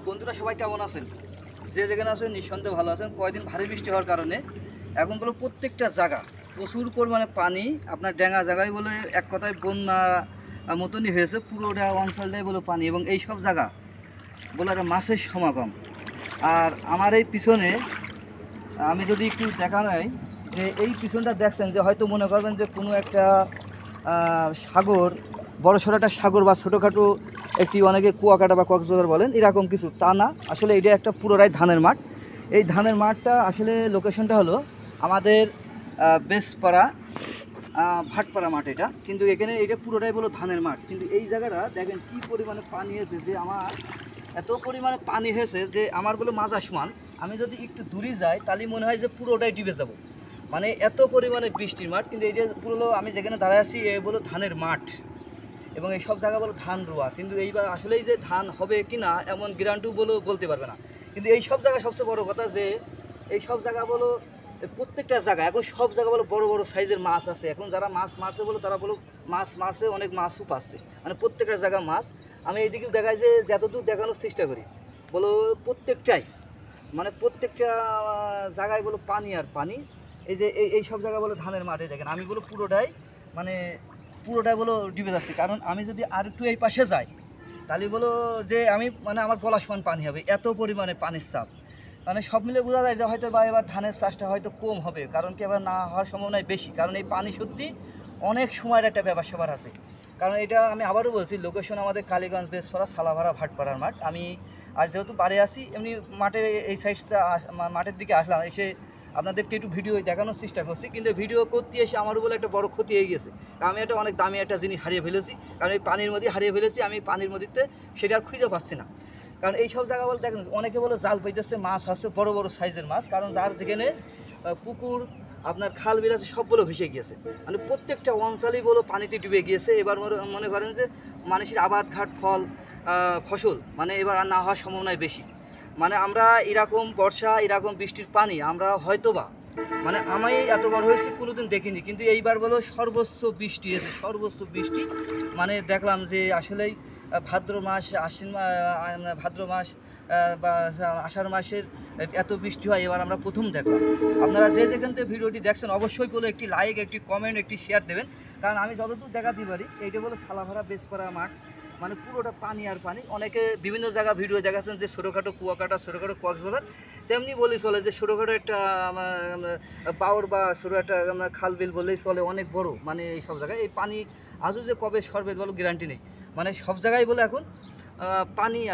বন্ধুরা সবাই কেমন আছেন? যে যেখানে আছেন নিঃসন্দেহে ভালো আছেন। কয়েকদিন ভারী বৃষ্টি হওয়ার কারণে এখন বলো প্রত্যেকটা জায়গা প্রচুর পরিমাণে পানি, আপনার ডেঙ্গা জায়গায় বলে এক কথায় বন্যা মতনই হয়েছে। পুরোটা অঞ্চলটাই বলো পানি, এবং এই সব জায়গা বলে একটা মাছের সমাগম। আর আমার এই পিছনে আমি যদি একটু দেখা নাই, যে এই পিছনটা দেখছেন, যে হয়তো মনে করবেন যে কোনো একটা সাগর, বড়সড় একটা সাগর বা ছোটোখাটো একটি, অনেকে কুয়াকাটা বা কক্সবাজার বলেন, এরকম কিছু তা না। আসলে এটা একটা পুরোটাই ধানের মাঠ। এই ধানের মাঠটা আসলে লোকেশনটা হলো আমাদের বেসপাড়া ভাটপাড়া মাঠ এটা, কিন্তু এখানে এটা পুরোটাই বলো ধানের মাঠ। কিন্তু এই জায়গাটা দেখেন কী পরিমাণে পানি হয়েছে, যে আমার এত পরিমাণে পানি হয়েছে যে আমার বলে মাঝ আসমান, আমি যদি একটু দূরে যাই তাহলে মনে হয় যে পুরোটাই ডুবে যাব। মানে এত পরিমাণে বৃষ্টির মাঠ। কিন্তু এইটা পুরো আমি যেখানে দাঁড়ায় আছি এ বলো ধানের মাঠ, এবং এই সব জায়গা বলো ধান রোয়া। কিন্তু এইবার আসলেই যে ধান হবে কি না এমন গ্যারান্টিও বলতে পারবে না। কিন্তু এই সব জায়গায় সবচেয়ে বড় কথা যে এই সব জায়গা বলো প্রত্যেকটা জায়গা এখন সব জায়গা বলো বড় বড় সাইজের মাছ আছে। এখন যারা মাছ মারছে বলো তারা বলো মাছ মারছে, অনেক মাছও পাচ্ছে, মানে প্রত্যেকটা জায়গা মাছ। আমি এইদিকে দেখাই যে যতদূর দেখানোর চেষ্টা করি বলো প্রত্যেকটাই, মানে প্রত্যেকটা জায়গায় বলো পানি আর পানি। এই যে এই সব জায়গা বলো ধানের মাঠে দেখেন, আমি বলো পুরোটাই মানে পুরোটাই বলো ডুবে যাচ্ছে। কারণ আমি যদি আর একটু এই পাশে যাই তাহলে বলো যে আমি মানে আমার গলা সমান পানি হবে, এত পরিমাণে পানির চাপ। মানে সব মিলে বোঝা যায় যে হয়তো বা এবার ধানের চাষটা হয়তো কম হবে, কারণ কি এবার না হওয়ার সম্ভাবনাই বেশি। কারণ এই পানি সত্যি অনেক সময়ের একটা ব্যাপার স্যাপার আছে। কারণ এটা আমি আবারও বলছি, লোকেশন আমাদের কালীগঞ্জ, বেসপাড়া, সালাভাড়া, ভাটপাড়ার মাঠ। আমি আজ যেহেতু বাড়ি আসি, এমনি মাঠের এই সাইডটা মাঠের দিকে আসলাম, এসে আপনাদেরকে একটু ভিডিও দেখানোর চেষ্টা করছি। কিন্তু ভিডিও করতে এসে আমারও বলে একটা বড় ক্ষতি হয়ে গেছে। আমি একটা অনেক দামি একটা জিনিস হারিয়ে ফেলেছি, কারণ এই পানির মধ্যে হারিয়ে ফেলেছি। আমি পানির মধ্যে সেটা আর খুঁজে পাচ্ছি না। কারণ এই সব জায়গা বলে দেখেন অনেকে বলে জাল পাইতেছে, মাছ আছে বড় বড় সাইজের মাছ। কারণ যার যেখানে পুকুর, আপনার খাল বিল আছে সবগুলো ভেসে গিয়েছে, মানে প্রত্যেকটা অঞ্চলই বলো পানিতে ডুবে গিয়েছে। এবার মনে করেন যে মানুষের আবাদ ঘাট ফসল মানে এবার আর না হওয়ার সম্ভাবনাই বেশি। মানে আমরা এরকম বর্ষা, এরকম বৃষ্টির পানি আমরা হয়তোবা মানে আমি এতবার হয়েছে কোনোদিন দেখিনি। কিন্তু এইবার বলো সর্বোচ্চ বৃষ্টি হয়েছে, সর্বোচ্চ বৃষ্টি। মানে দেখলাম যে আসলেই ভাদ্র মাস, ভাদ্র মাস বা আষাঢ় মাসের এত বৃষ্টি হয় এবার আমরা প্রথম দেখলাম। আপনারা যে যেখান থেকে ভিডিওটি দেখছেন অবশ্যই বলো একটি লাইক, একটি কমেন্ট, একটি শেয়ার দেবেন। কারণ আমি যতদূর দেখাতে পারি এইটা বলো সালাভাড়া বেসপাড়া মাঠ, মানে পুরোটা পানি আর পানি। অনেকে বিভিন্ন জায়গা ভিডিও দেখাচ্ছেন যে ছোটোখাটো কুয়াকাটা, ছোটোখাটো কক্সবাজার, তেমনি বলেই চলে যে ছোটোখাটো একটা পাওর বা ছোটো একটা খাল বিল বললেই চলে, অনেক বড়। মানে এই সব জায়গায় এই পানি আজও যে কবে সরবে বলো গ্যারান্টি নেই। মানে সব জায়গায় বলে এখন পানি আর